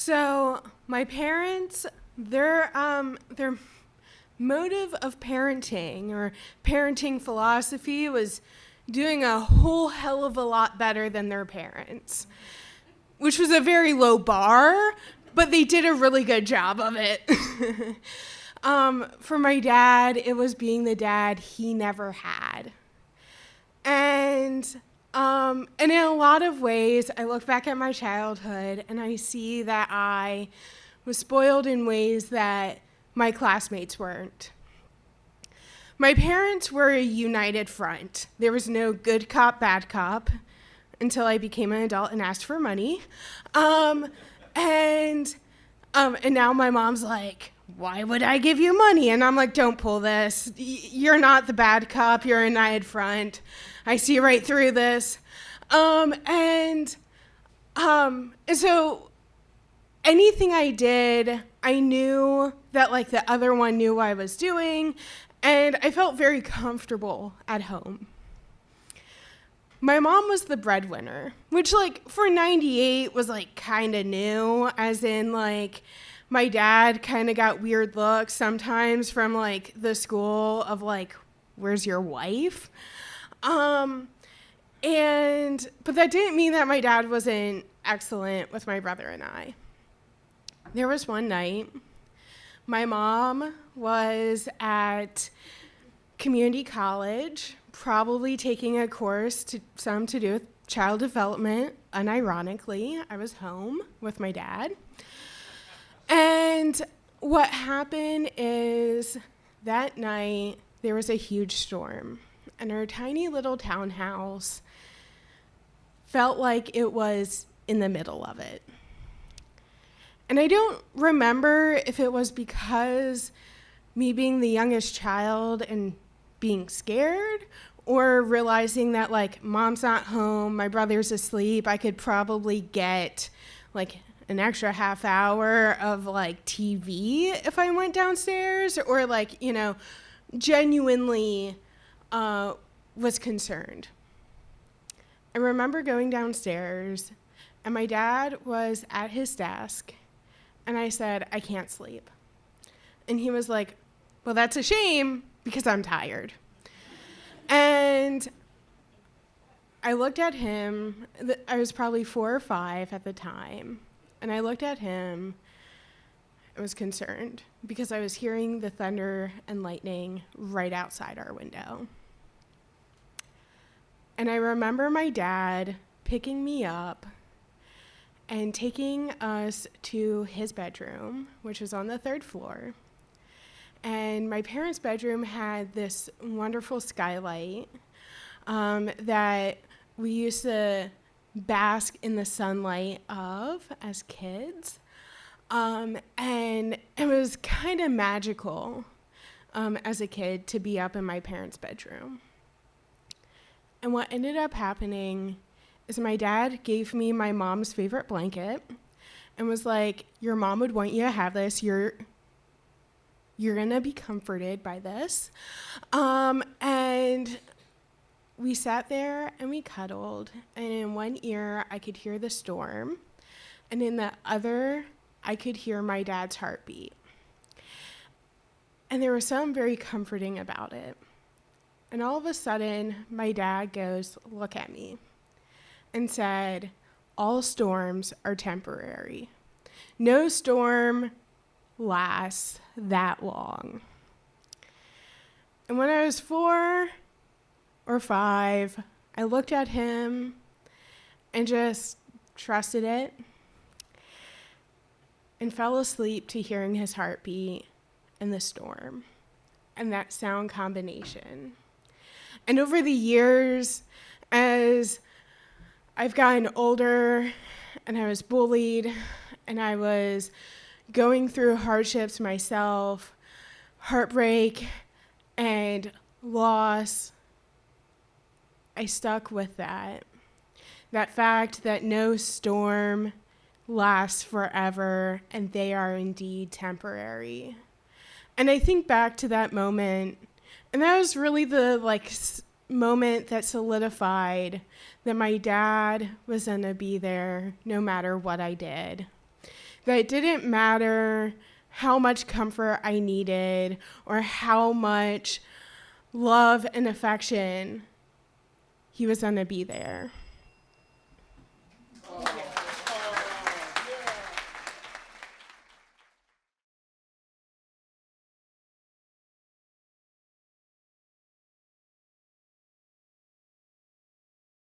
So my parents, their motive of parenting or parenting philosophy was doing a whole hell of a lot better than their parents, which was a very low bar, but they did a really good job of it. For my dad, it was being the dad he never had. And in a lot of ways, I look back at my childhood and I see that I was spoiled in ways that my classmates weren't. My parents were a united front. There was no good cop, bad cop until I became an adult and asked for money. And now my mom's like, why would I give you money? And I'm like, don't pull this. You're not the bad cop. You're a united front. I see right through this. And so anything I did, I knew that like the other one knew what I was doing, and I felt very comfortable at home. My mom was the breadwinner, which like for 98 was like kind of new, as in like my dad kind of got weird looks sometimes from like the school of like, where's your wife? But that didn't mean that my dad wasn't excellent with my brother and I. There was one night, my mom was at community college, probably taking a course to do with child development. Unironically, I was home with my dad. And what happened is that night there was a huge storm, and our tiny little townhouse felt like it was in the middle of it. And I don't remember if it was because me being the youngest child and being scared, or realizing that like mom's not home, my brother's asleep, I could probably get like an extra half hour of like TV if I went downstairs, or like, genuinely was concerned. I remember going downstairs and my dad was at his desk and I said, I can't sleep. And he was like, well, that's a shame because I'm tired. And I looked at him. I was probably 4 or 5 at the time. And I looked at him and was concerned because I was hearing the thunder and lightning right outside our window. And I remember my dad picking me up and taking us to his bedroom, which was on the 3rd floor. And my parents' bedroom had this wonderful skylight that we used to bask in the sunlight of as kids. And it was kind of magical as a kid to be up in my parents' bedroom. And what ended up happening is my dad gave me my mom's favorite blanket and was like, your mom would want you to have this. You're going to be comforted by this. And we sat there and we cuddled. And in one ear, I could hear the storm. And in the other, I could hear my dad's heartbeat. And there was something very comforting about it. And all of a sudden, my dad goes, look at me, and said, all storms are temporary. No storm lasts that long. And when I was 4 or 5, I looked at him and just trusted it and fell asleep to hearing his heartbeat and the storm and that sound combination. And over the years, as I've gotten older and I was bullied and I was going through hardships myself, heartbreak and loss, I stuck with that. That fact that no storm lasts forever and they are indeed temporary. And I think back to that moment, and that was really the moment that solidified that my dad was going to be there no matter what I did. that it didn't matter how much comfort I needed or how much love and affection, he was going to be there.